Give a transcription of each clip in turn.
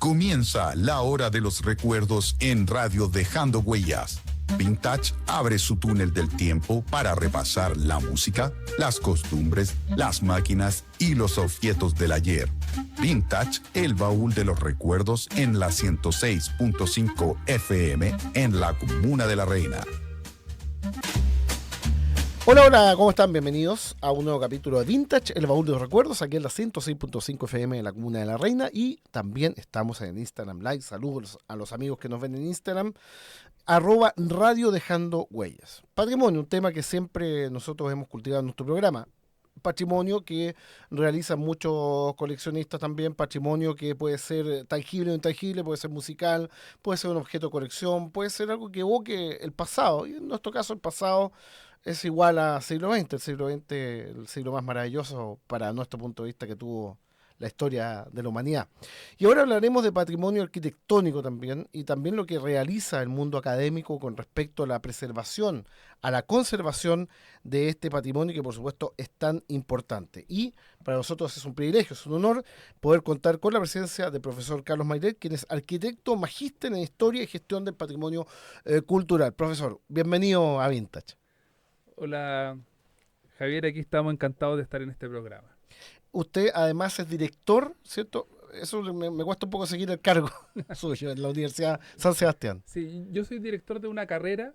Comienza la hora de los recuerdos en Radio Dejando Huellas. Vintage abre su túnel del tiempo para repasar la música, las costumbres, las máquinas y los objetos del ayer. Vintage, el baúl de los recuerdos en la 106.5 FM en la Comuna de la Reina. Hola, hola, ¿cómo están? Bienvenidos a un nuevo capítulo de Vintage, el baúl de los recuerdos, aquí en la 106.5 FM en la Comuna de la Reina, y también estamos en Instagram Live. Saludos a los amigos que nos ven en Instagram, @Radio Dejando Huellas. Patrimonio, un tema que siempre nosotros hemos cultivado en nuestro programa. Patrimonio que realizan muchos coleccionistas también, patrimonio que puede ser tangible o intangible, puede ser musical, puede ser un objeto de colección, puede ser algo que evoque el pasado, y en nuestro caso el pasado es igual a siglo XX, el siglo XX, el siglo más maravilloso para nuestro punto de vista que tuvo la historia de la humanidad. Y ahora hablaremos de patrimonio arquitectónico también, y también lo que realiza el mundo académico con respecto a la preservación, a la conservación de este patrimonio que por supuesto es tan importante. Y para nosotros es un privilegio, es un honor poder contar con la presencia del profesor Carlos Mayret, quien es arquitecto magíster en Historia y Gestión del Patrimonio Cultural. Profesor, bienvenido a Vintage. Hola Javier, aquí estamos encantados de estar en este programa. Usted además es director, ¿cierto? Eso me cuesta un poco seguir el cargo suyo en la Universidad San Sebastián. Sí, yo soy director de una carrera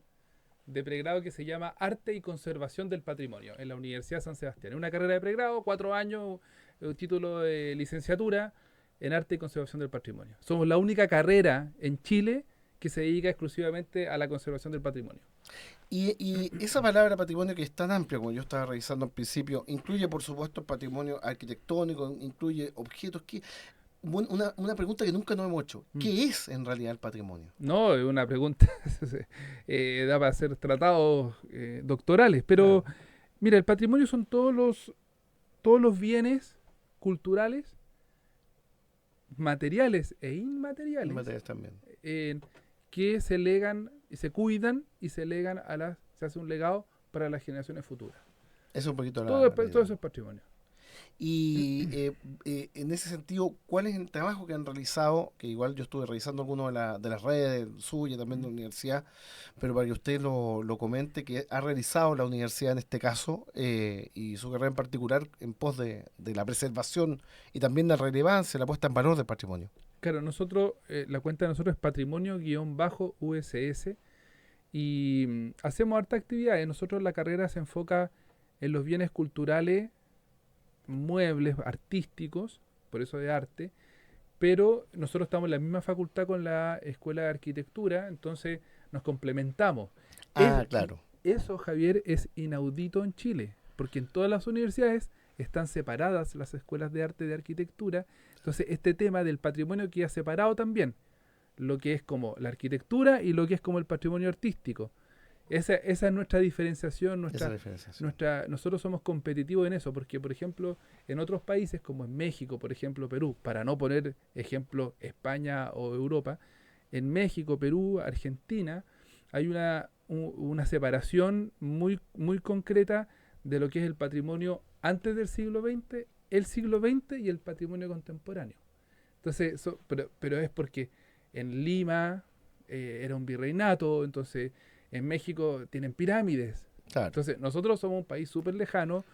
de pregrado que se llama Arte y Conservación del Patrimonio en la Universidad San Sebastián. Es una carrera de pregrado, 4 años, un título de licenciatura en Arte y Conservación del Patrimonio. Somos la única carrera en Chile que se dedica exclusivamente a la conservación del patrimonio. Y esa palabra patrimonio, que es tan amplia, como yo estaba revisando al principio, incluye por supuesto el patrimonio arquitectónico, incluye objetos que... Una pregunta que nunca nos hemos hecho. ¿Qué es en realidad el patrimonio? No, es una pregunta, da para hacer tratados doctorales, pero claro. Mira, el patrimonio son todos los bienes culturales, materiales e inmateriales. Inmateriales también. Que se legan y se cuidan y se legan se hace un legado para las generaciones futuras. Es un poquito todo eso es patrimonio. Y en ese sentido, ¿cuál es el trabajo que han realizado? Que igual yo estuve revisando algunas de las redes suyas, también de la universidad, pero para que usted lo comente, que ha realizado la universidad en este caso, y su carrera en particular en pos de la preservación y también la relevancia, la puesta en valor del patrimonio. Claro, nosotros, la cuenta de nosotros es patrimonio-USS, y hacemos harta actividades. Nosotros la carrera se enfoca en los bienes culturales, muebles, artísticos, por eso de arte, pero nosotros estamos en la misma facultad con la Escuela de Arquitectura, entonces nos complementamos. Claro. Eso, Javier, es inaudito en Chile, porque en todas las universidades están separadas las escuelas de arte y de arquitectura. Entonces este tema del patrimonio queda separado también, lo que es como la arquitectura y lo que es como el patrimonio artístico. Esa es nuestra diferenciación, nosotros somos competitivos en eso, porque por ejemplo en otros países como en México, por ejemplo Perú, para no poner ejemplo España o Europa, en México, Perú, Argentina, hay una separación muy, muy concreta de lo que es el patrimonio antes del siglo XX, el siglo XX y el patrimonio contemporáneo. Entonces, pero es porque en Lima era un virreinato, entonces en México tienen pirámides. Claro. Entonces nosotros somos un país súper lejano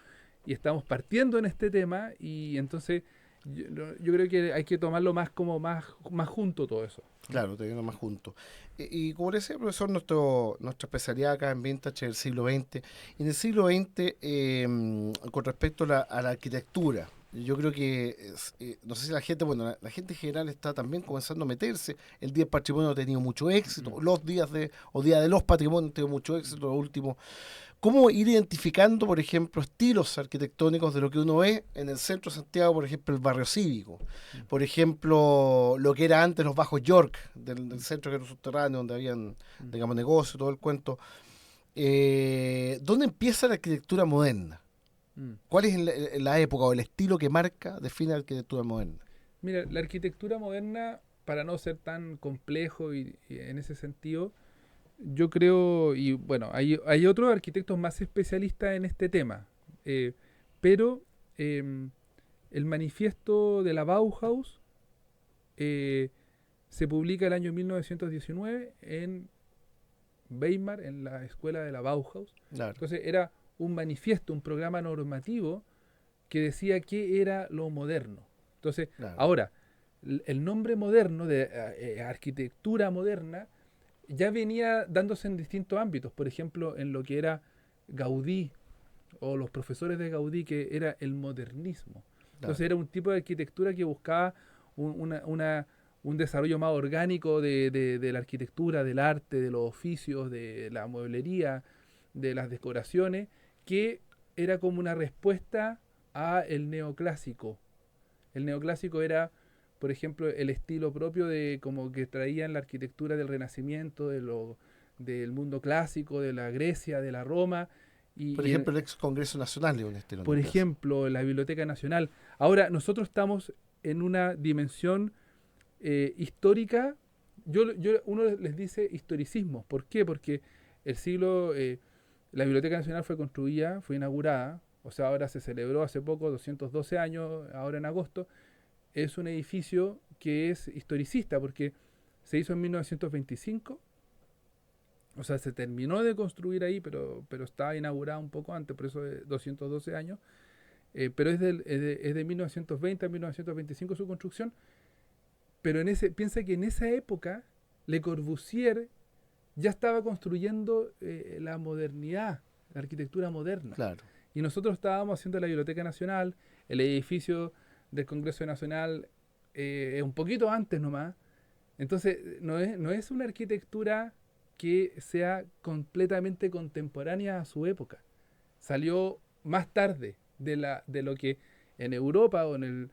y estamos partiendo en este tema, y entonces yo creo que hay que tomarlo más junto todo eso. Claro, teniendo más junto. Y como le decía, profesor, nuestra especialidad acá en Vintage es el siglo XX. Y en el siglo XX, con respecto a la arquitectura, yo creo que, no sé si la gente en general está también comenzando a meterse. El Día del Patrimonio ha tenido mucho éxito, los días Día de los Patrimonios han tenido mucho éxito, los últimos. ¿Cómo ir identificando, por ejemplo, estilos arquitectónicos de lo que uno ve en el centro de Santiago, por ejemplo, el barrio cívico? Por ejemplo, lo que era antes los Bajos York, del centro que era subterráneo, donde habían, digamos, negocios, todo el cuento. ¿Dónde empieza la arquitectura moderna? ¿Cuál es la época o el estilo que define la arquitectura moderna? Mira, la arquitectura moderna, para no ser tan complejo y en ese sentido, yo creo, y bueno, hay otros arquitectos más especialistas en este tema, pero el manifiesto de la Bauhaus se publica el año 1919 en Weimar, en la escuela de la Bauhaus. Claro. Entonces era un manifiesto, un programa normativo que decía qué era lo moderno. Entonces, Claro. ahora, el nombre moderno, de arquitectura moderna, ya venía dándose en distintos ámbitos. Por ejemplo, en lo que era Gaudí, o los profesores de Gaudí, que era el modernismo. Entonces era un tipo de arquitectura que buscaba un desarrollo más orgánico de la arquitectura, del arte, de los oficios, de la mueblería, de las decoraciones, que era como una respuesta a el neoclásico. El neoclásico era, por ejemplo, el estilo propio de como que traían la arquitectura del Renacimiento, del mundo clásico, de la Grecia, de la Roma. Por ejemplo, el ex Congreso Nacional de un estilo. Por ejemplo, la Biblioteca Nacional. Ahora, nosotros estamos en una dimensión histórica. Uno les dice historicismo. ¿Por qué? Porque la Biblioteca Nacional fue construida, fue inaugurada, o sea, ahora se celebró hace poco, 212 años, ahora en agosto. Es un edificio que es historicista porque se hizo en 1925. O sea, se terminó de construir ahí, pero estaba inaugurada un poco antes, por eso de 212 años. Pero es de 1920 a 1925 su construcción. Pero piensa que en esa época Le Corbusier ya estaba construyendo la modernidad, la arquitectura moderna. Claro. Y nosotros estábamos haciendo la Biblioteca Nacional, el edificio del Congreso Nacional un poquito antes nomás. Entonces, no es una arquitectura que sea completamente contemporánea a su época. Salió más tarde de lo que en Europa o en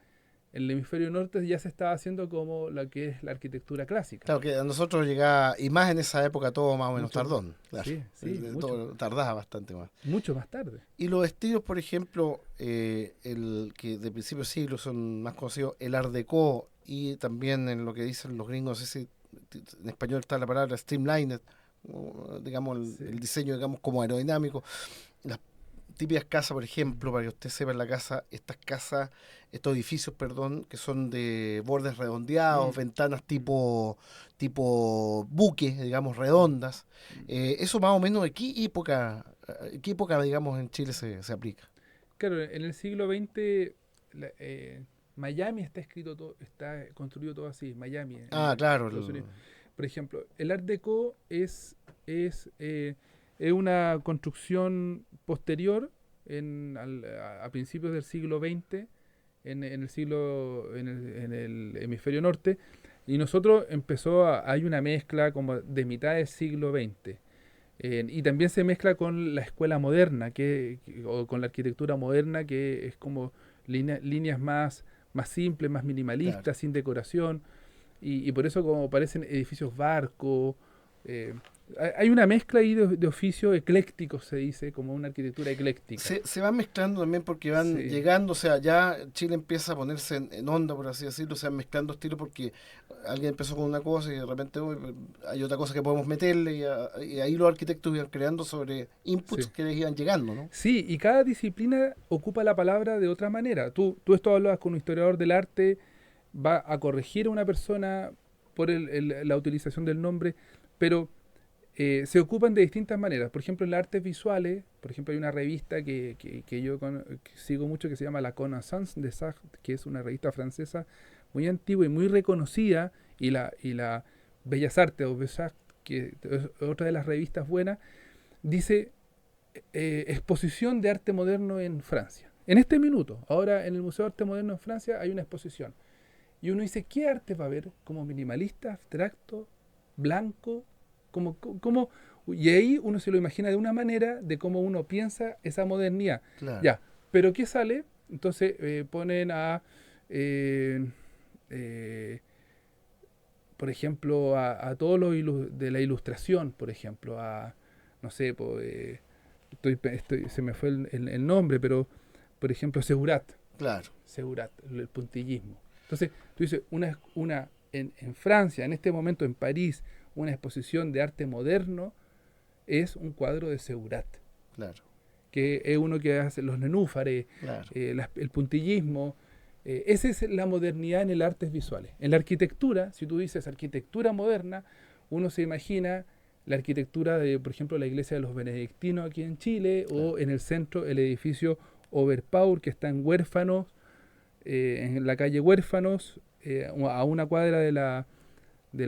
el hemisferio norte ya se estaba haciendo como lo que es la arquitectura clásica. Claro, que a nosotros llegaba, y más en esa época, todo más o menos tardón. Claro. Sí, todo tardaba bastante más. Mucho más tarde. Y los estilos, por ejemplo, el que de principio de siglo son más conocidos, el Art Deco, y también en lo que dicen los gringos, en español está la palabra streamlined, digamos, el diseño, digamos, como aerodinámico. Las típicas casas, por ejemplo, para que usted sepa, en la casa, estos edificios, que son de bordes redondeados, ventanas tipo buque, digamos, redondas. Eso más o menos, ¿de qué época, digamos, en Chile se aplica? Claro, en el siglo XX Miami está construido todo así, Miami. Claro. Por ejemplo, el Art Deco es una construcción posterior a principios del siglo XX en el hemisferio norte, y nosotros hay una mezcla como de mitad del siglo XX. Y también se mezcla con la escuela moderna, o con la arquitectura moderna, que es como líneas más simples, más minimalistas, claro, sin decoración. Y por eso como parecen edificios barco. Hay una mezcla ahí de oficios eclécticos, se dice, como una arquitectura ecléctica. Se van mezclando también porque van llegando, o sea, ya Chile empieza a ponerse en onda, por así decirlo, se van mezclando estilos porque alguien empezó con una cosa y de repente hay otra cosa que podemos meterle y ahí los arquitectos iban creando sobre inputs que les iban llegando, ¿no? Sí, y cada disciplina ocupa la palabra de otra manera. Tú esto hablabas con un historiador del arte, va a corregir a una persona por la utilización del nombre, pero se ocupan de distintas maneras. Por ejemplo, en las artes visuales, por ejemplo, hay una revista que yo sigo mucho que se llama La Connaissance des Arts, que es una revista francesa muy antigua y muy reconocida, y la Bellas Artes o Beaux Arts, que es otra de las revistas buenas, dice exposición de arte moderno en Francia. En este minuto, ahora en el Museo de Arte Moderno en Francia hay una exposición. Y uno dice, ¿qué arte va a haber? ¿Como minimalista, abstracto, blanco? Y ahí uno se lo imagina de una manera de cómo uno piensa esa modernidad. Claro. Ya, pero ¿qué sale? Entonces ponen por ejemplo, a todos los de la ilustración, por ejemplo, no sé, se me fue el nombre, pero por ejemplo, Seurat. Claro. Seurat, el puntillismo. Entonces, tú dices, en Francia, en este momento en París, una exposición de arte moderno es un cuadro de Seurat. Claro. Que es uno que hace los nenúfares, claro, el puntillismo, Esa es la modernidad en el artes visuales. En la arquitectura, si tú dices arquitectura moderna, uno se imagina la arquitectura de, por ejemplo, la iglesia de los benedictinos aquí en Chile, o en el centro el edificio Oberpaur, que está en Huérfanos, en la calle Huérfanos, a una cuadra de la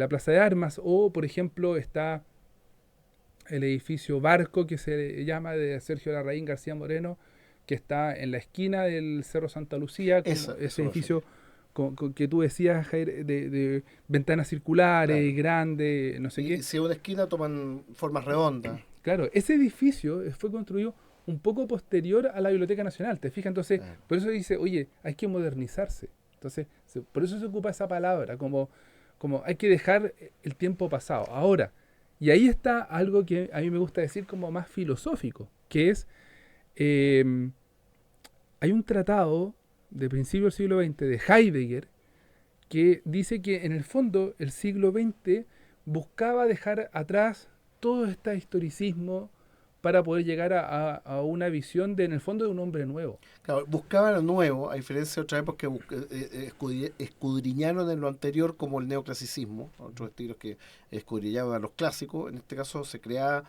Plaza de Armas, o por ejemplo está el edificio Barco, que se llama, de Sergio Larraín García Moreno, que está en la esquina del Cerro Santa Lucía, ese edificio que tú decías, Jair, de ventanas circulares, claro, grandes, no sé qué. Si una esquina toman formas redondas. Claro, ese edificio fue construido un poco posterior a la Biblioteca Nacional, ¿te fijas? Entonces, por eso dice, oye, hay que modernizarse. Entonces, por eso se ocupa esa palabra, como hay que dejar el tiempo pasado. Ahora, y ahí está algo que a mí me gusta decir como más filosófico, que es, hay un tratado de principio del siglo XX de Heidegger que dice que en el fondo el siglo XX buscaba dejar atrás todo este historicismo para poder llegar a una visión en el fondo de un hombre nuevo. Claro, buscaban lo nuevo, a diferencia de otras épocas que escudriñaron en lo anterior, como el neoclasicismo, otros estilos que escudriñaban a los clásicos. En este caso se creaba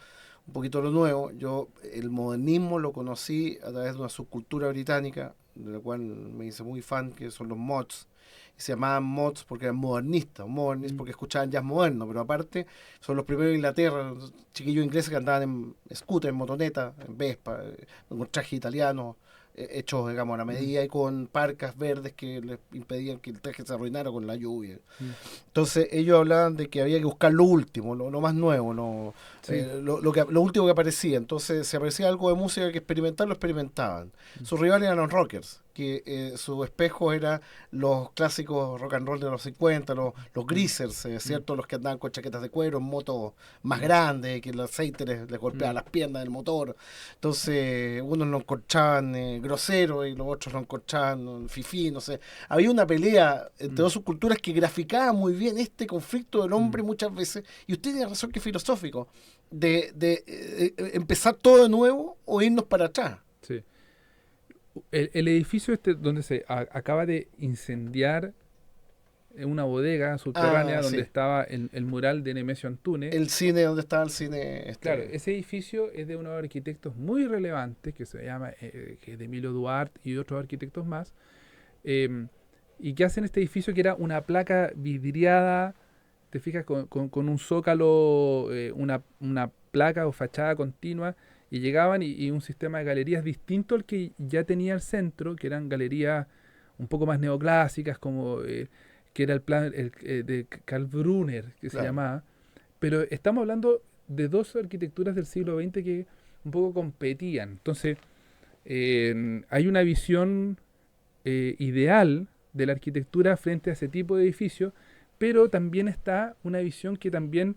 un poquito lo nuevo. Yo el modernismo lo conocí a través de una subcultura británica, de la cual me hice muy fan, que son los mods. Y se llamaban mods porque eran modernistas porque escuchaban jazz moderno, pero aparte son los primeros de Inglaterra, chiquillos ingleses que andaban en scooter, en motoneta, en Vespa, con traje italiano, hechos, digamos, a la medida, y con parcas verdes que les impedían que el traje se arruinara con la lluvia. Entonces ellos hablaban de que había que buscar lo último, lo más nuevo, lo último que aparecía. Entonces si aparecía algo de música que experimentar, lo experimentaban. Sus rivales eran los rockers, que su espejo era los clásicos rock and roll de los 50, los greasers, ¿cierto? Los que andaban con chaquetas de cuero en motos más grandes, que el aceite les golpeaba las piernas del motor. Entonces unos lo encontraban grosero y los otros lo encontraban fifí, no sé. Había una pelea entre dos subculturas que graficaba muy bien este conflicto del hombre muchas veces, y usted tiene razón que es filosófico, de empezar todo de nuevo o irnos para atrás. Sí. El edificio donde se acaba de incendiar una bodega subterránea donde estaba el mural de Nemesio Antunes. El cine, donde estaba el cine. Claro, ese edificio es de unos arquitectos muy relevantes, que se llama que es de Emilio Duarte y otros arquitectos más, y que hacen este edificio que era una placa vidriada, te fijas, con un zócalo, una placa o fachada continua, y llegaban y un sistema de galerías distinto al que ya tenía el centro, que eran galerías un poco más neoclásicas, como que era el plan de Karl Brunner, que se llamaba. Pero estamos hablando de dos arquitecturas del siglo XX que un poco competían. Entonces, hay una visión ideal de la arquitectura frente a ese tipo de edificios, pero también está una visión que también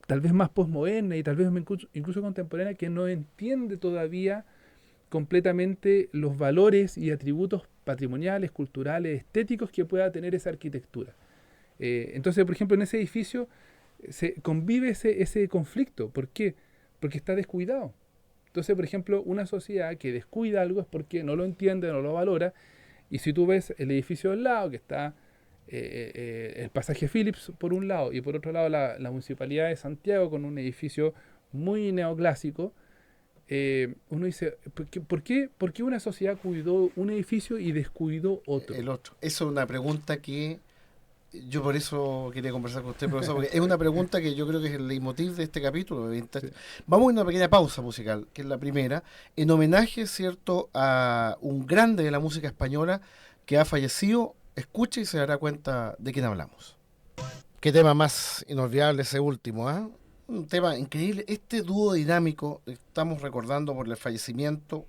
tal vez más posmoderna y tal vez incluso contemporánea, que no entiende todavía completamente los valores y atributos patrimoniales, culturales, estéticos que pueda tener esa arquitectura. Entonces, por ejemplo, en ese edificio se convive ese conflicto. ¿Por qué? Porque está descuidado. Entonces, por ejemplo, una sociedad que descuida algo es porque no lo entiende, no lo valora. Y si tú ves el edificio al lado, que está el pasaje Phillips por un lado, y por otro lado la Municipalidad de Santiago con un edificio muy neoclásico, uno dice, ¿por qué una sociedad cuidó un edificio y descuidó otro? El otro. Eso es una pregunta que yo por eso quería conversar con usted, profesor, porque es una pregunta que yo creo que es el leitmotiv de este capítulo de Vintage. Sí. Vamos a una pequeña pausa musical, que es la primera, en homenaje, ¿cierto?, a un grande de la música española que ha fallecido. Escuche y se dará cuenta de quién hablamos. Qué tema más inolvidable ese último, ¿eh? Un tema increíble. Este dúo dinámico, estamos recordando por el fallecimiento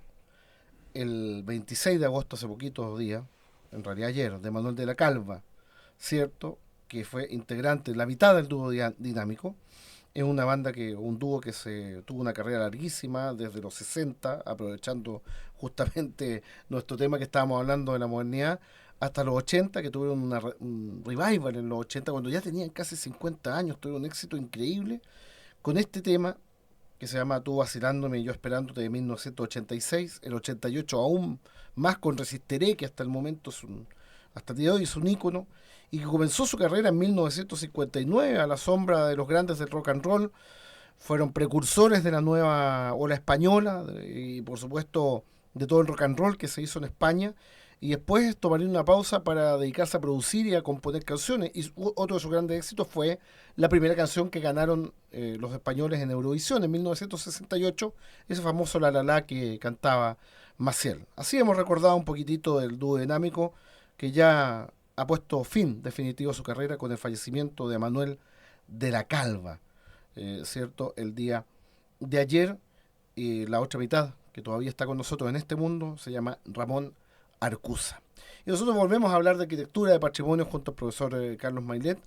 el 26 de agosto, hace poquitos días, en realidad ayer, de Manuel de la Calva, ¿cierto? Que fue integrante, la mitad del dúo dinámico. Es una banda un dúo que tuvo una carrera larguísima desde los 60, aprovechando justamente nuestro tema que estábamos hablando de la modernidad, hasta los 80, que tuvieron un revival en los 80, cuando ya tenían casi 50 años, tuvieron un éxito increíble con este tema que se llama Tú vacilándome y yo esperándote, de 1986, el 88 aún más con Resistiré, que hasta el momento es hasta el día de hoy es un ícono, y que comenzó su carrera en 1959 a la sombra de los grandes del rock and roll. Fueron precursores de la nueva ola española y por supuesto de todo el rock and roll que se hizo en España, y después tomarían una pausa para dedicarse a producir y a componer canciones, y otro de sus grandes éxitos fue la primera canción que ganaron los españoles en Eurovisión en 1968, ese famoso La La La que cantaba Maciel. Así hemos recordado un poquitito del dúo dinámico que ya ha puesto fin definitivo a su carrera con el fallecimiento de Manuel de la Calva, ¿cierto? El día de ayer. Y la otra mitad que todavía está con nosotros en este mundo se llama Ramón Arcusa. Y nosotros volvemos a hablar de arquitectura, de patrimonio junto al profesor Carlos Maillet,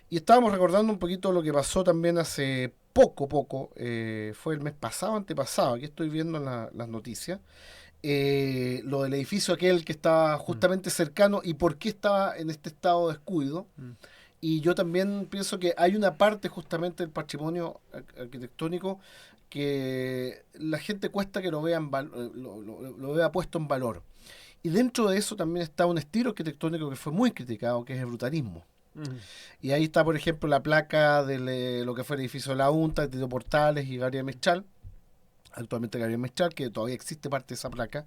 y estábamos recordando un poquito lo que pasó también hace poco, fue el mes pasado, antepasado, aquí estoy viendo las noticias, lo del edificio aquel que estaba justamente cercano y por qué estaba en este estado de descuido. Y yo también pienso que hay una parte justamente del patrimonio arquitectónico que la gente cuesta que lo vea, lo vea puesto en valor. Y dentro de eso también está un estilo arquitectónico que fue muy criticado, que es el brutalismo. Y ahí está, por ejemplo, la placa de lo que fue el edificio de la UNTA, de Tito Portales y Gabriel Mestral. Actualmente Gabriel Mestral, que todavía existe parte de esa placa.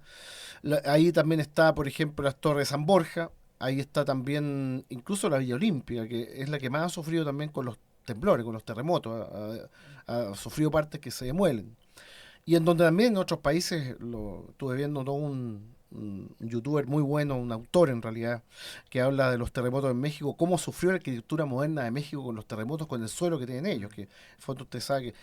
Ahí también está, por ejemplo, las Torres de San Borja. Ahí está también incluso la Villa Olímpica, que es la que más ha sufrido también con los temblores, con los terremotos. Ha sufrido partes que se demuelen. Y en donde también en otros países, estuve viendo todo un youtuber muy bueno, un autor en realidad, que habla de los terremotos en México, cómo sufrió la arquitectura moderna de México con los terremotos, con el suelo que tienen ellos, que en fondo usted sabe que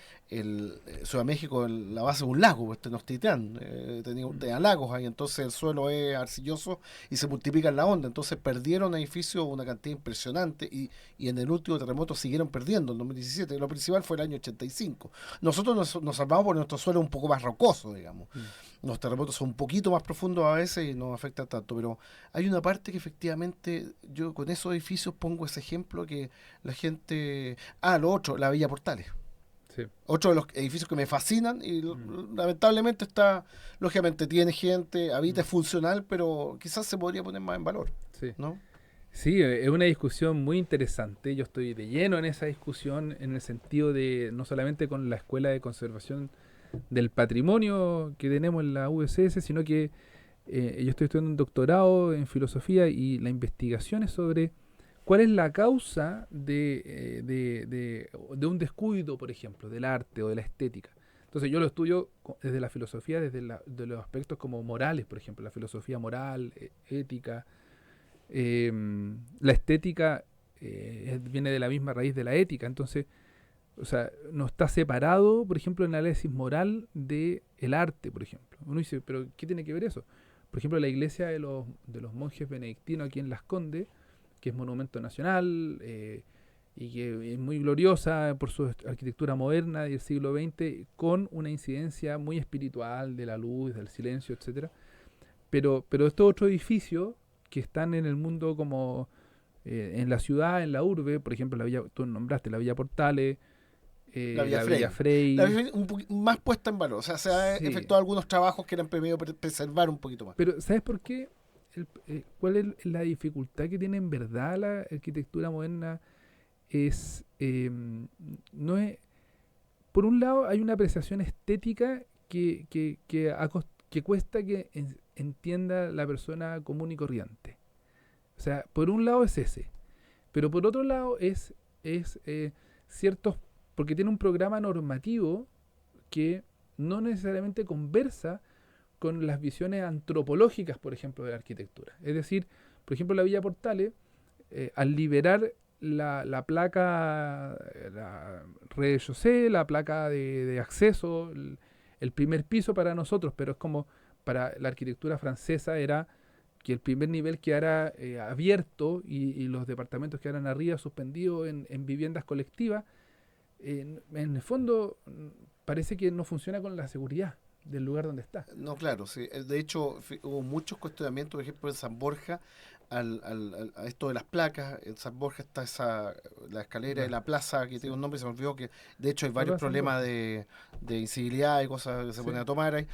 Ciudad de México, la base de un lago, pues, Tenochtitlán, tenía lagos ahí, entonces el suelo es arcilloso y se multiplica en la onda, entonces perdieron edificios una cantidad impresionante y en el último terremoto siguieron perdiendo, en 2017, lo principal fue el año 85. Nosotros nos salvamos por nuestro suelo un poco más rocoso, digamos. Los terremotos son un poquito más profundos a veces y no afectan tanto, pero hay una parte que efectivamente yo con esos edificios pongo ese ejemplo que la gente... lo otro, la Villa Portales. Sí. Otro de los edificios que me fascinan y lamentablemente está, lógicamente tiene gente, habita, es funcional, pero quizás se podría poner más en valor, Sí. ¿no? Sí, es una discusión muy interesante. Yo estoy de lleno en esa discusión en el sentido de no solamente con la Escuela de Conservación del Patrimonio que tenemos en la USS, sino que yo estoy estudiando un doctorado en filosofía y la investigación es sobre cuál es la causa de un descuido, por ejemplo, del arte o de la estética. Entonces yo lo estudio desde la filosofía, de los aspectos como morales, por ejemplo, la filosofía moral, ética. La estética viene de la misma raíz de la ética, entonces, o sea, no está separado, por ejemplo, el análisis moral del arte, por ejemplo. Uno dice, ¿pero qué tiene que ver eso? Por ejemplo, la iglesia de los monjes benedictinos aquí en Las Condes, que es monumento nacional y que es muy gloriosa por su arquitectura moderna del siglo XX, con una incidencia muy espiritual de la luz, del silencio, etcétera. Pero estos otros edificios que están en el mundo como en la ciudad, en la urbe, por ejemplo, la villa, tú nombraste la Villa Portales, La Villa Villa Frey. Frey. La Villa Frey más puesta en valor, o sea, se ha Sí. efectuado algunos trabajos que eran permitido preservar un poquito más. Pero ¿sabes por qué? ¿Cuál es la dificultad que tiene en verdad la arquitectura moderna? Es, no es, por un lado hay una apreciación estética que cuesta que entienda la persona común y corriente. O sea, por un lado es ese, pero por otro lado es ciertos, porque tiene un programa normativo que no necesariamente conversa con las visiones antropológicas, por ejemplo, de la arquitectura. Es decir, por ejemplo, la Villa Portales, al liberar la placa, la rez-de-chaussée, la placa de acceso, el primer piso para nosotros, pero es como para la arquitectura francesa era que el primer nivel quedara abierto y los departamentos quedaran arriba suspendidos en viviendas colectivas. En el fondo parece que no funciona con la seguridad del lugar donde está. No, claro, sí. De hecho, hubo muchos cuestionamientos, por ejemplo, en San Borja, a esto de las placas. En San Borja está la escalera de la plaza que tiene un nombre, se me olvidó, que de hecho hay varios problemas de incivilidad y cosas que se ponen a tomar ahí,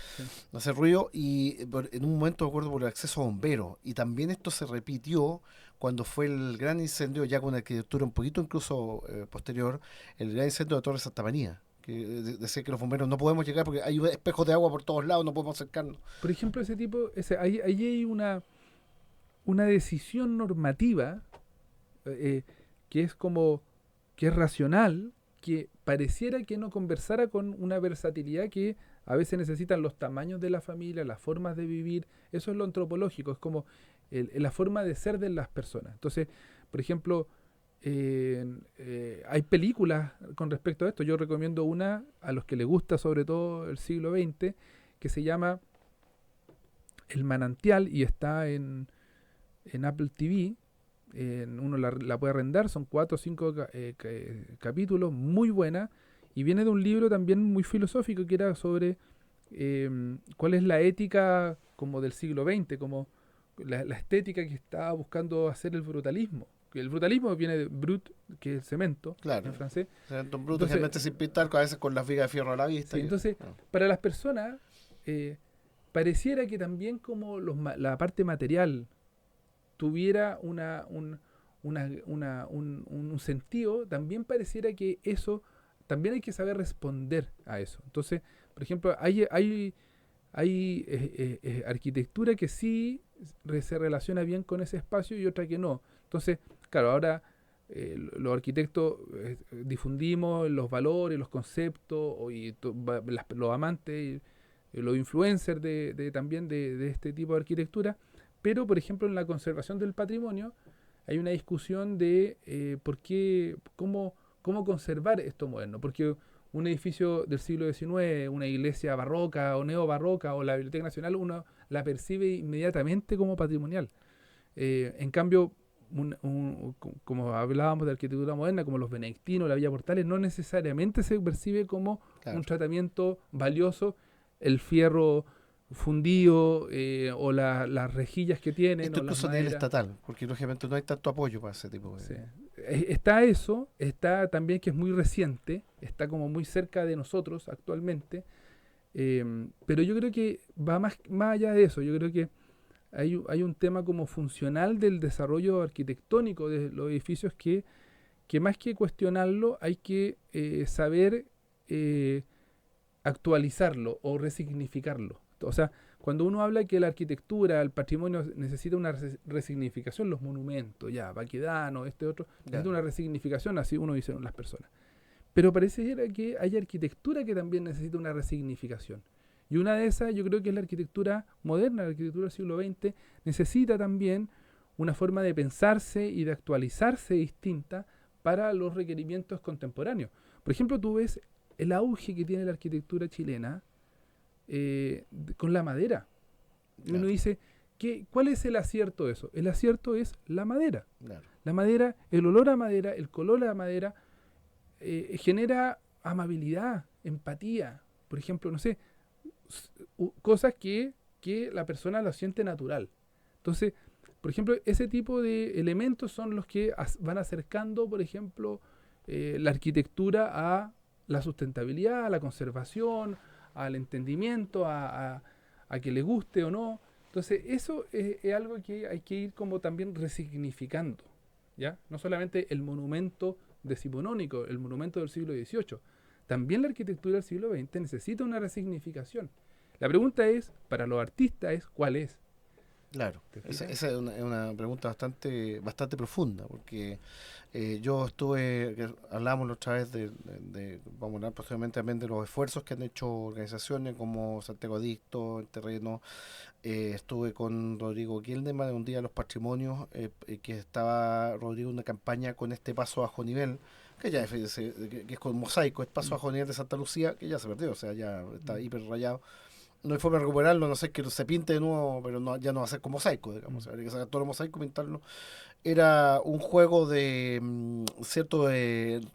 no hace ruido, y en un momento me acuerdo por el acceso a bomberos, y también esto se repitió cuando fue el gran incendio, ya con una arquitectura un poquito incluso posterior, el gran incendio de Torre Santa María, que decía que los bomberos no podemos llegar porque hay espejos de agua por todos lados, no podemos acercarnos. Por ejemplo, ahí hay una decisión normativa que es como, que es racional, que pareciera que no conversara con una versatilidad que a veces necesitan los tamaños de la familia, las formas de vivir. Eso es lo antropológico, es como la forma de ser de las personas. Entonces, por ejemplo, hay películas con respecto a esto. Yo recomiendo una a los que les gusta sobre todo el siglo XX, que se llama El Manantial, y está en Apple TV. Uno la puede arrendar, son 4 o 5 capítulos, muy buena, y viene de un libro también muy filosófico que era sobre cuál es la ética como del siglo XX, como la estética que estaba buscando hacer el brutalismo. El brutalismo viene de brut, que es el cemento, claro, en francés. Cemento bruto, generalmente sin pintar, a veces con las vigas de fierro a la vista. Sí, entonces, para las personas, pareciera que también como la parte material tuviera un sentido, también pareciera que eso, también hay que saber responder a eso. Entonces, por ejemplo, hay arquitectura que sí se relaciona bien con ese espacio y otra que no. Entonces, claro, ahora los arquitectos difundimos los valores, los conceptos, los amantes, los influencers también de este tipo de arquitectura, pero, por ejemplo, en la conservación del patrimonio hay una discusión de cómo conservar esto moderno, porque un edificio del siglo XIX, una iglesia barroca o neobarroca o la Biblioteca Nacional, uno la percibe inmediatamente como patrimonial. En cambio, como hablábamos de arquitectura moderna, como los benedictinos, la Villa Portales, no necesariamente se percibe como un tratamiento valioso el fierro fundido o las rejillas que tienen. Esto incluso a nivel estatal, porque lógicamente no hay tanto apoyo para ese tipo de... Sí. Está eso, está también que es muy reciente, está como muy cerca de nosotros actualmente, pero yo creo que va más allá de eso. Yo creo que hay un tema como funcional del desarrollo arquitectónico de los edificios que más que cuestionarlo hay que saber actualizarlo o resignificarlo. O sea, cuando uno habla que la arquitectura, el patrimonio necesita una resignificación, los monumentos, ya, Baquedano, otro, necesita una resignificación, así uno dice las personas. Pero parece que hay arquitectura que también necesita una resignificación. Y una de esas, yo creo que es la arquitectura moderna, la arquitectura del siglo XX, necesita también una forma de pensarse y de actualizarse distinta para los requerimientos contemporáneos. Por ejemplo, tú ves el auge que tiene la arquitectura chilena con la madera. Y uno dice, ¿cuál es el acierto de eso? El acierto es la madera. Claro. La madera, el olor a madera, el color a madera, genera amabilidad, empatía. Por ejemplo, no sé, cosas que la persona lo siente natural. Entonces, por ejemplo, ese tipo de elementos son los que van acercando, por ejemplo, la arquitectura a la sustentabilidad, a la conservación, al entendimiento, a que le guste o no. Entonces, eso es algo que hay que ir como también resignificando, ¿ya? No solamente el monumento decimonónico, el monumento del siglo XVIII, también la arquitectura del siglo XX necesita una resignificación. La pregunta es, para los artistas, ¿cuál es? Claro, esa es una pregunta bastante profunda, porque yo hablábamos la otra vez vamos a hablar posteriormente también de los esfuerzos que han hecho organizaciones como Santiago Adicto, El Terreno. Estuve con Rodrigo Kieldeman un día en los patrimonios, que estaba Rodrigo en una campaña con este paso bajo nivel, que ya que es con mosaico, es paso bajo nivel de Santa Lucía, que ya se perdió, o sea, ya está hiper rayado. No hay forma de recuperarlo, no sé, que se pinte de nuevo, pero ya no va a ser como mosaico, digamos. Habría que sacar todo el mosaico, pintarlo. era un juego de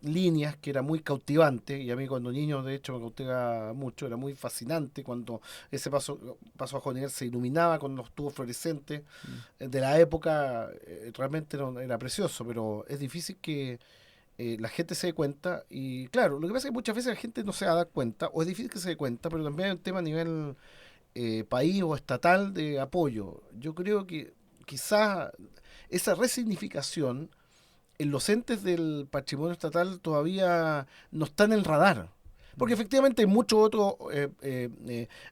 líneas que era muy cautivante, y a mí cuando niño de hecho me cautiva mucho, era muy fascinante cuando ese paso bajo nivel se iluminaba con los tubos fluorescentes Mm. de la época, realmente era precioso, pero es difícil que la gente se dé cuenta, y claro, lo que pasa es que muchas veces la gente no se da cuenta, o es difícil que se dé cuenta, pero también hay un tema a nivel país o estatal de apoyo. Yo creo que quizás esa resignificación en los entes del patrimonio estatal todavía no está en el radar. Porque efectivamente hay muchos otros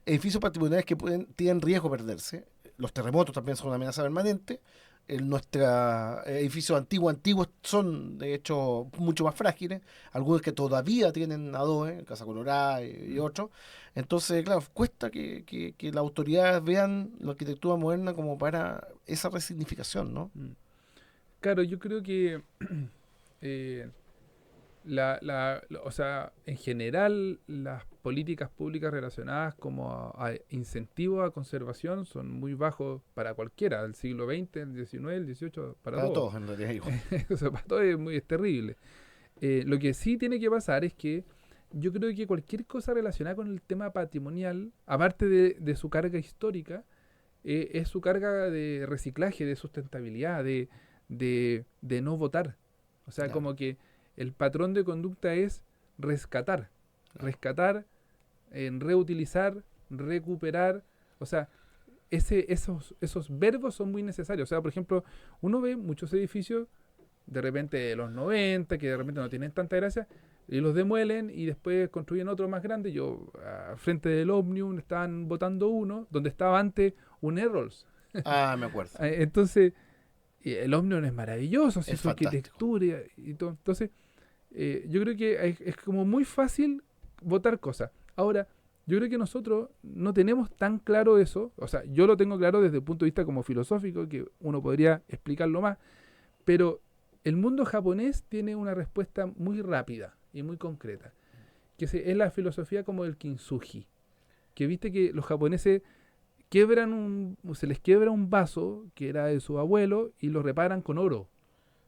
edificios patrimoniales que tienen riesgo de perderse. Los terremotos también son una amenaza permanente. Nuestros edificios antiguos son de hecho mucho más frágiles, algunos que todavía tienen adobe, Casa Colorada y otros. Entonces, claro, cuesta que las autoridades vean la arquitectura moderna como para esa resignificación, ¿no? Mm. Claro, yo creo que eh, o sea, en general las políticas públicas relacionadas como a incentivo a conservación son muy bajos para cualquiera, del siglo XX, el XIX, el XVIII, para Para todos. todos, en realidad, igual. O sea, para todos es terrible. Lo que sí tiene que pasar es que yo creo que cualquier cosa relacionada con el tema patrimonial, aparte de su carga histórica, es su carga de reciclaje, de sustentabilidad, de no votar. O sea, Claro. como que el patrón de conducta es rescatar, rescatar, en reutilizar, recuperar. O sea, esos verbos son muy necesarios. O sea, por ejemplo, uno ve muchos edificios de repente de los 90 que de repente no tienen tanta gracia, y los demuelen y después construyen otro más grande. Yo, al frente del Omnium, estaban botando uno, donde estaba antes un Errols. Ah, me acuerdo. Entonces, el Omnium es maravilloso, así Es su fantástico. arquitectura y todo. Entonces, yo creo que es como muy fácil votar cosas. Ahora, yo creo que nosotros no tenemos tan claro eso. O sea, yo lo tengo claro desde el punto de vista como filosófico, que uno podría explicarlo más, pero el mundo japonés tiene una respuesta muy rápida y muy concreta, que es la filosofía como del kintsugi, que viste que los japoneses se les quiebra un vaso que era de su abuelo y lo reparan con oro.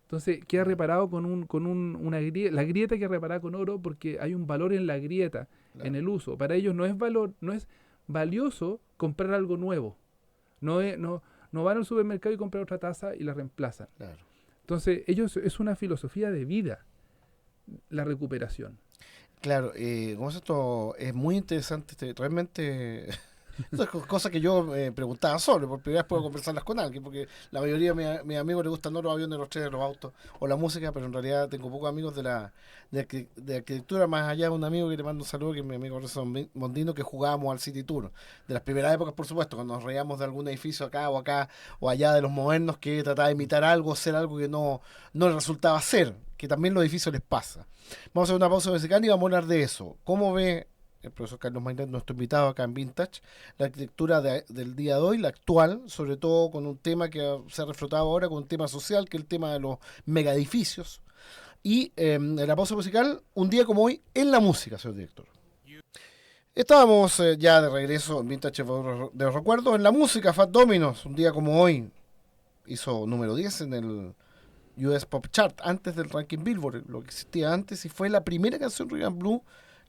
Entonces queda reparado una grieta, la grieta queda reparada con oro porque hay un valor en la grieta, en Claro, el uso. Para ellos no es valioso comprar algo nuevo. No van al supermercado y compran otra taza y la reemplazan. claro. Entonces, ellos es una filosofía de vida, la recuperación. Claro, como esto es muy interesante, realmente esas cosas que yo preguntaba solo, por primera vez puedo conversarlas con alguien, porque la mayoría de mis amigos les gustan no los aviones, los trenes, los autos o la música, pero en realidad tengo pocos amigos de arquitectura, más allá de un amigo que le mando un saludo, que es mi amigo Renzo Mondino, que jugábamos al City Tour, de las primeras épocas, por supuesto, cuando nos reíamos de algún edificio acá o allá, de los modernos, que trataba de imitar algo, ser algo que no le resultaba ser, que también los edificios les pasa. Vamos a hacer una pausa musical y vamos a hablar de eso. ¿Cómo ve el profesor Carlos Maynard, nuestro invitado acá en Vintage, la arquitectura del día de hoy, la actual, sobre todo con un tema que se ha reflotado ahora, con un tema social, que es el tema de los megaedificios? Y en la pausa musical, un día como hoy, en la música, señor director. Estábamos ya de regreso en Vintage de los Recuerdos. En la música, Fat Dominos, un día como hoy, hizo número 10 en el US Pop Chart, antes del ranking Billboard, lo que existía antes, y fue la primera canción Rhythm and Blues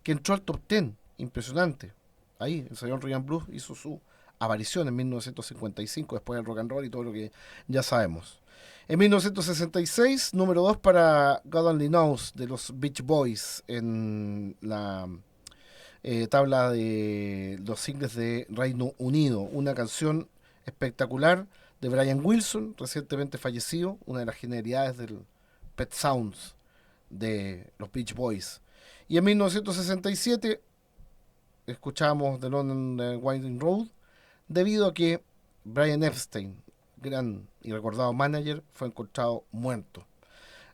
que entró al top 10. Impresionante. Ahí, el señor Rhythm and Blues hizo su aparición en 1955, después del rock and roll y todo lo que ya sabemos. En 1966, número 2 para God Only Knows, de los Beach Boys, en la tabla de los singles de Reino Unido. Una canción espectacular de Brian Wilson, recientemente fallecido, una de las genialidades del Pet Sounds de los Beach Boys. Y en 1967 escuchamos The London Winding Road, debido a que Brian Epstein, gran y recordado manager, fue encontrado muerto,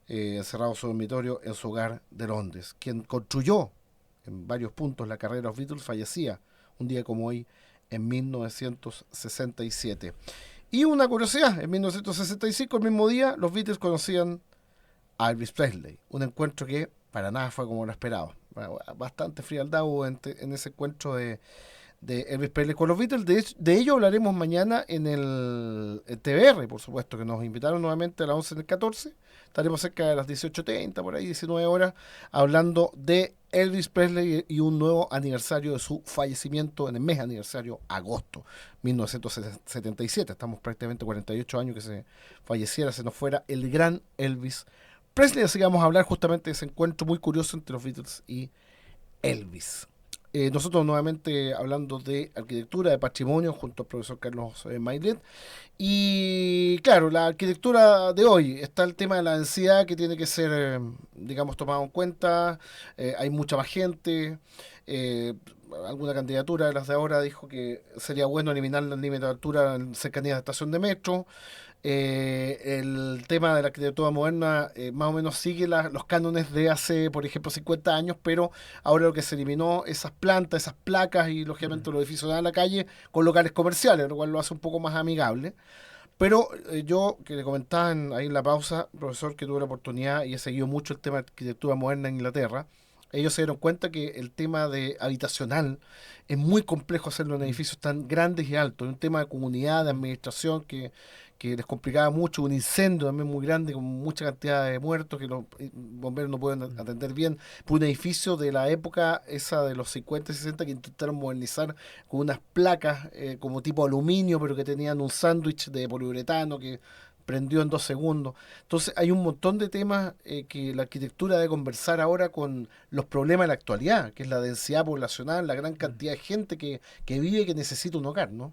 encerrado en su dormitorio en su hogar de Londres. Quien construyó en varios puntos la carrera de los Beatles fallecía un día como hoy en 1967. Y una curiosidad, en 1965, el mismo día, los Beatles conocían a Elvis Presley. Un encuentro que para nada fue como lo esperaba. Bastante frialdad hubo en ese encuentro de de Elvis Presley con los Beatles. De ello hablaremos mañana en el TVR, por supuesto, que nos invitaron nuevamente a las 11 del 14. Estaremos cerca de las 18:30, por ahí, 19 horas, hablando de Elvis Presley y un nuevo aniversario de su fallecimiento en el mes aniversario, agosto 1977. Estamos prácticamente 48 años que se falleciera, se nos fuera el gran Elvis Presley. Así que vamos a hablar justamente de ese encuentro muy curioso entre los Beatles y Elvis. Nosotros nuevamente hablando de arquitectura, de patrimonio, junto al profesor Carlos Maillet. Y claro, la arquitectura de hoy, está el tema de la densidad que tiene que ser, digamos, tomado en cuenta. Hay mucha más gente. Alguna candidatura de las de ahora dijo que sería bueno eliminar el límite de altura en cercanías de estación de metro. El tema de la arquitectura moderna más o menos sigue los cánones de hace, por ejemplo, 50 años, pero ahora lo que se eliminó, esas plantas, esas placas y lógicamente los edificios de la calle con locales comerciales, lo cual lo hace un poco más amigable. Pero yo, que le comentaba ahí en la pausa, profesor, que tuve la oportunidad y he seguido mucho el tema de arquitectura moderna en Inglaterra, ellos se dieron cuenta que el tema de habitacional es muy complejo hacerlo en edificios tan grandes y altos. Es un tema de comunidad, de administración que les complicaba mucho. Un incendio también muy grande con mucha cantidad de muertos que los bomberos no pueden atender bien. Por un edificio de la época esa de los 50 y 60 que intentaron modernizar con unas placas como tipo aluminio, pero que tenían un sándwich de poliuretano que prendió en 2 segundos. Entonces hay un montón de temas que la arquitectura debe conversar ahora con los problemas de la actualidad, que es la densidad poblacional, la gran cantidad de gente que vive y que necesita un hogar, ¿no?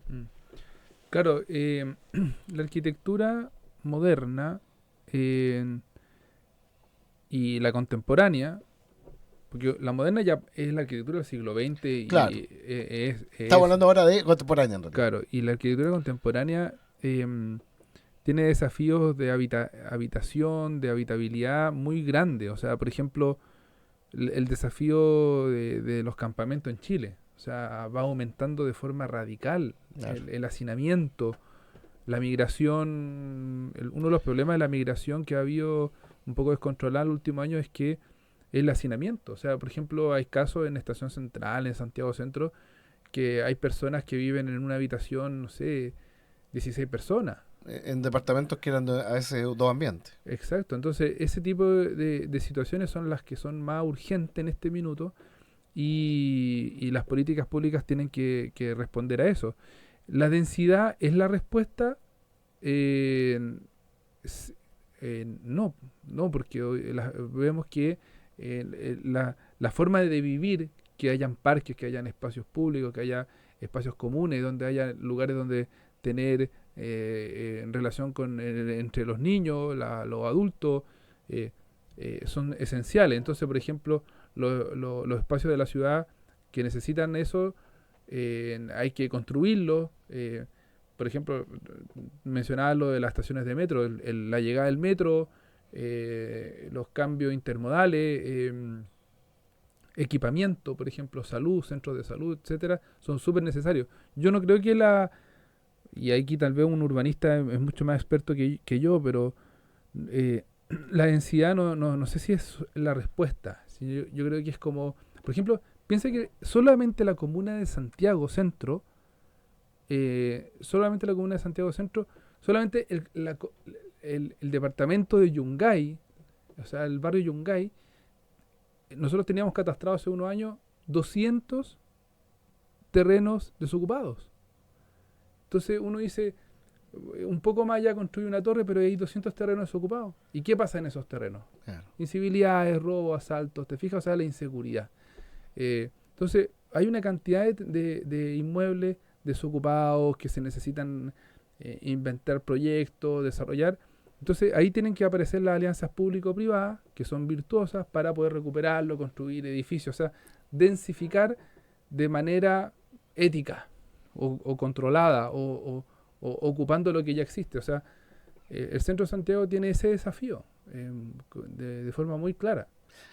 Claro, la arquitectura moderna y la contemporánea, porque la moderna ya es la arquitectura del siglo XX y claro. Estamos hablando ahora de contemporánea, en realidad. Claro, y la arquitectura contemporánea tiene desafíos de habitación, de habitabilidad muy grandes. O sea, por ejemplo, el desafío de los campamentos en Chile. O sea, va aumentando de forma radical claro. el hacinamiento, la migración. Uno de los problemas de la migración que ha habido un poco descontrolado en el último año es que el hacinamiento. O sea, por ejemplo, hay casos en Estación Central, en Santiago Centro, que hay personas que viven en una habitación, no sé, 16 personas. En departamentos que eran a veces 2 ambientes. Exacto, entonces ese tipo de situaciones son las que son más urgentes en este minuto y las políticas públicas tienen que responder a eso. ¿La densidad es la respuesta? No, porque vemos que la forma de vivir, que hayan parques, que hayan espacios públicos, que haya espacios comunes, donde haya lugares donde tener en relación con entre los niños, los adultos, son esenciales. Entonces, por ejemplo, los espacios de la ciudad que necesitan eso, hay que construirlos. Por ejemplo, mencionaba lo de las estaciones de metro, la llegada del metro, los cambios intermodales, equipamiento, por ejemplo, salud, centros de salud, etcétera, son súper necesarios. Yo no creo que y aquí tal vez un urbanista es mucho más experto que yo, pero la densidad no sé si es la respuesta. Yo creo que es como, por ejemplo, piensa que solamente la comuna de Santiago Centro, solamente el departamento de Yungay, o sea, el barrio Yungay, nosotros teníamos catastrado hace unos años 200 terrenos desocupados. Entonces uno dice, un poco más allá construye una torre, pero hay 200 terrenos desocupados. ¿Y qué pasa en esos terrenos? Claro. Incivilidades, robos, asaltos, ¿te fijas? O sea, la inseguridad. Entonces, hay una cantidad de inmuebles desocupados que se necesitan inventar proyectos, desarrollar. Entonces, ahí tienen que aparecer las alianzas público-privadas, que son virtuosas, para poder recuperarlo, construir edificios, o sea, densificar de manera ética o controlada o ocupando lo que ya existe. O sea, el centro de Santiago tiene ese desafío de forma muy clara.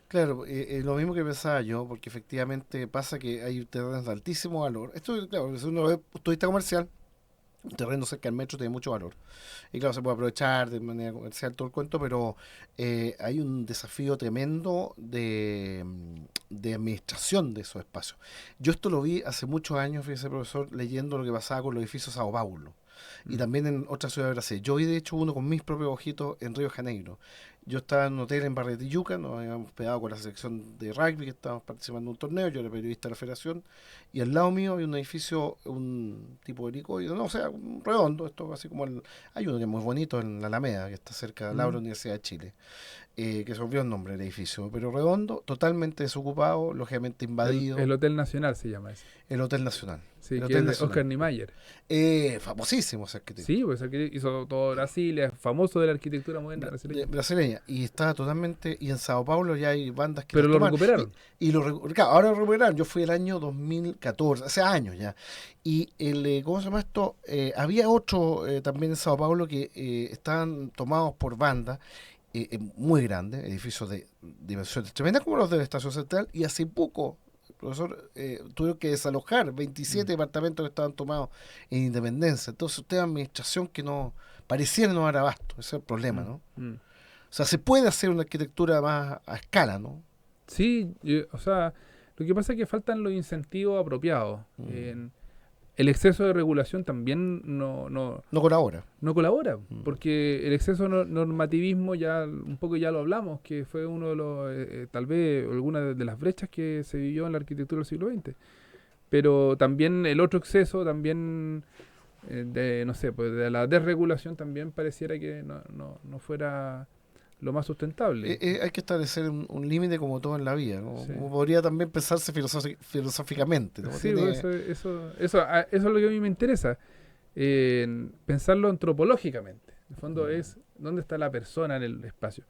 Claro, lo mismo que pensaba yo, porque efectivamente pasa que hay terrenos de altísimo valor. Esto, claro, si uno es turista comercial, Un terreno cerca del metro tiene mucho valor. Y claro, se puede aprovechar de manera comercial todo el cuento, pero hay un desafío tremendo de administración de esos espacios. Yo esto lo vi hace muchos años, fíjese profesor, leyendo lo que pasaba con los edificios Sao Paulo y también en otras ciudades de Brasil. Yo vi de hecho uno con mis propios ojitos en Río de Janeiro. Yo estaba en un hotel en Barra de Tijuca, nos habíamos pegado con la selección de rugby que estábamos participando en un torneo, yo era periodista de la federación, y al lado mío había un edificio, un tipo de helicoide, no, o sea, un redondo, esto así como hay uno que es muy bonito en la Alameda, que está cerca de la Universidad de Chile, que se olvidó el nombre del edificio, pero redondo, totalmente desocupado, lógicamente invadido. El Hotel Nacional se llama ese. El Hotel Nacional. Sí, el que Hotel es de Nacional. Oscar Niemeyer. Famosísimo ese arquitecto. Sí, pues hizo todo Brasil, es famoso de la arquitectura moderna brasileña. Brasileña. Y estaba totalmente. Y en Sao Paulo ya hay bandas que. Pero lo recuperaron. Claro, ahora lo recuperaron. Yo fui el año 2014, hace años ya. Y ¿cómo se llama esto? Había otro también en Sao Paulo que estaban tomados por bandas muy grandes, edificios de dimensiones tremendas como los de la Estación Central. Y hace poco, profesor, tuvieron que desalojar 27 departamentos que estaban tomados en Independencia. Entonces, usted administración que no pareciera no dar abasto. Ese es el problema, ¿no? O sea, se puede hacer una arquitectura más a escala, ¿no? Sí, o sea, lo que pasa es que faltan los incentivos apropiados. El exceso de regulación también no colabora. No colabora, porque el exceso de normativismo ya un poco ya lo hablamos, que fue uno de los, tal vez alguna de las brechas que se vivió en la arquitectura del siglo XX. Pero también el otro exceso, también no sé, pues de la desregulación también pareciera que no fuera lo más sustentable. Hay que establecer un límite como todo en la vida, ¿no? Sí. Como podría también pensarse filosóficamente, ¿no? Sí, eso es lo que a mí me interesa. Pensarlo antropológicamente. En el fondo es dónde está la persona en el espacio.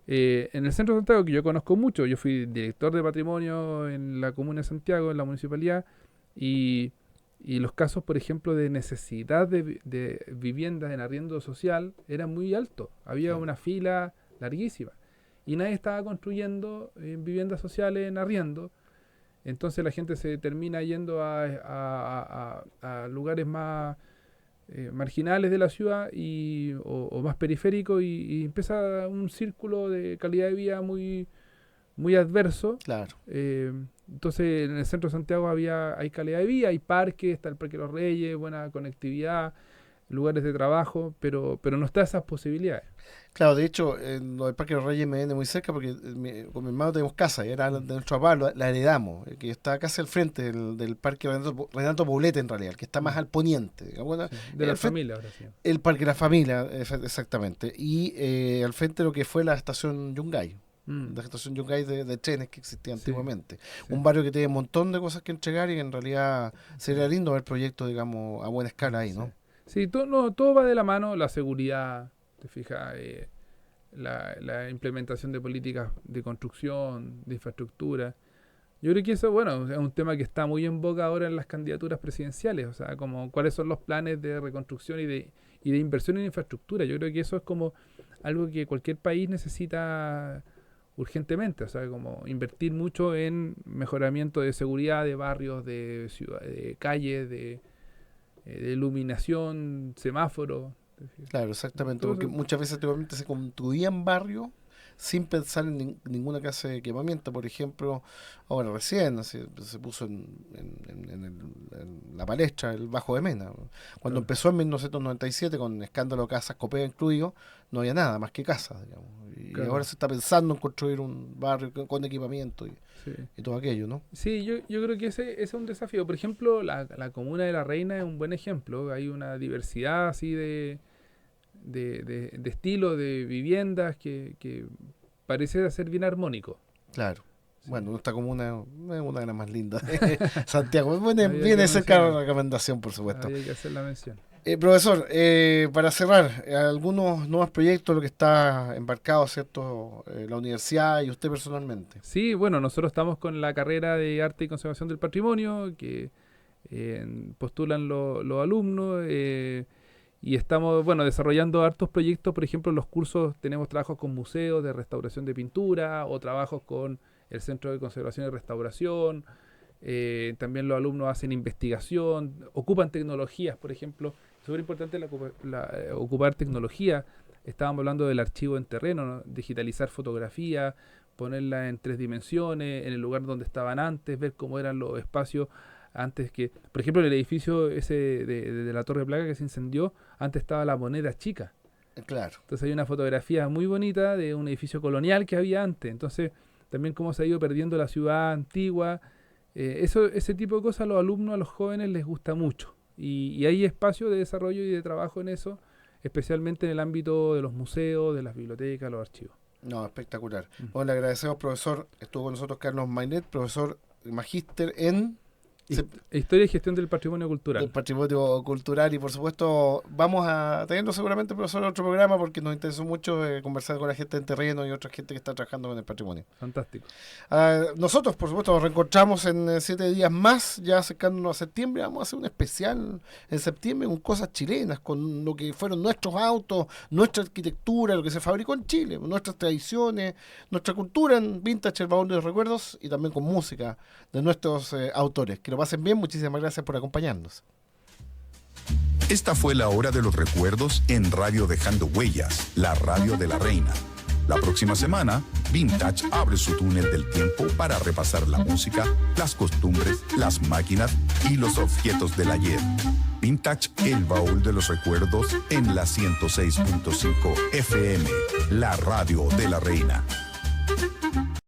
En el centro de Santiago, que yo conozco mucho, yo fui director de patrimonio en la comuna de Santiago, en la municipalidad, y los casos, por ejemplo, de necesidad de viviendas en arriendo social eran muy altos. Había una fila larguísima y nadie estaba construyendo viviendas sociales en arriendo. Entonces la gente se termina yendo a lugares más marginales de la ciudad o más periféricos y empieza un círculo de calidad de vida muy, muy adverso. Claro. Entonces en el centro de Santiago hay calidad de vida, hay parques, está el Parque de los Reyes, buena conectividad, lugares de trabajo, pero no está esas posibilidades. Claro, de hecho, lo del Parque de los Reyes me viene muy cerca porque con mi hermano tenemos casa, y era de nuestro papá, la heredamos, que está casi al frente del Parque Renato Poblete, en realidad, el que está más al poniente. Digamos, De la familia, ahora sí. El Parque de la Familia, exactamente. Y al frente de lo que fue la estación Yungay. La estación Yungay de trenes que existía antiguamente. Sí. Un barrio que tiene un montón de cosas que entregar y que en realidad sería lindo ver proyectos, digamos, a buena escala ahí, ¿no? Sí, todo va de la mano, la seguridad, te fijas, la implementación de políticas de construcción, de infraestructura. Yo creo que eso, bueno, es un tema que está muy en boga ahora en las candidaturas presidenciales, o sea, como cuáles son los planes de reconstrucción y de inversión en infraestructura. Yo creo que eso es como algo que cualquier país necesita urgentemente, o sea, como invertir mucho en mejoramiento de seguridad de barrios, de ciudad, de calles, de iluminación, semáforos. Claro, exactamente, Entonces, porque muchas veces antiguamente se construían barrios sin pensar en ninguna clase de equipamiento. Por ejemplo, ahora recién se puso en la palestra el Bajo de Mena. Cuando empezó en 1997 con escándalo de casas Copea incluido, no había nada más que casas, digamos. Y ahora se está pensando en construir un barrio con equipamiento y todo aquello, ¿no? Sí, yo creo que ese es un desafío. Por ejemplo, la comuna de La Reina es un buen ejemplo. Hay una diversidad así de estilo de viviendas que parece ser bien armónico. Claro. Sí. Bueno, esta comuna es una de las más lindas de Santiago. Viene cerca de la recomendación, por supuesto. Hay que hacer la mención. Profesor, para cerrar, algunos nuevos proyectos, lo que está embarcado, ¿cierto? La universidad y usted personalmente. Sí, bueno, nosotros estamos con la carrera de Arte y Conservación del Patrimonio, que postulan los alumnos, y estamos, bueno, desarrollando hartos proyectos. Por ejemplo, en los cursos tenemos trabajos con museos de restauración de pintura o trabajos con el Centro de Conservación y Restauración. También los alumnos hacen investigación, ocupan tecnologías, por ejemplo, Súper importante ocupar tecnología. Estábamos hablando del archivo en terreno, ¿no? Digitalizar fotografía, ponerla en 3 dimensiones, en el lugar donde estaban antes, ver cómo eran los espacios antes que... Por ejemplo, en el edificio ese de la Torre Placa que se incendió, antes estaba la Moneda Chica. Claro. Entonces hay una fotografía muy bonita de un edificio colonial que había antes. Entonces, también cómo se ha ido perdiendo la ciudad antigua. Ese tipo de cosas a los alumnos, a los jóvenes les gusta mucho. Y hay espacio de desarrollo y de trabajo en eso, especialmente en el ámbito de los museos, de las bibliotecas, los archivos. No, espectacular. Bueno, le agradecemos, profesor. Estuvo con nosotros Carlos Mainet, profesor magíster en... Historia y gestión del patrimonio cultural. Del patrimonio cultural, y por supuesto vamos a tenerlo seguramente, profesor, en otro programa, porque nos interesó mucho conversar con la gente en terreno y otra gente que está trabajando con el patrimonio. Fantástico. Nosotros, por supuesto, nos reencontramos en 7 días más, ya acercándonos a septiembre. Vamos a hacer un especial en septiembre con cosas chilenas, con lo que fueron nuestros autos, nuestra arquitectura, lo que se fabricó en Chile, nuestras tradiciones, nuestra cultura en Vintage, el baúl de los recuerdos, y también con música de nuestros autores. Que lo pasen bien, muchísimas gracias por acompañarnos. Esta fue la hora de los recuerdos en Radio Dejando Huellas, la radio de la reina. La próxima semana, Vintage abre su túnel del tiempo para repasar la música, las costumbres, las máquinas y los objetos del ayer. Vintage, el baúl de los recuerdos en la 106.5 FM, la radio de la reina.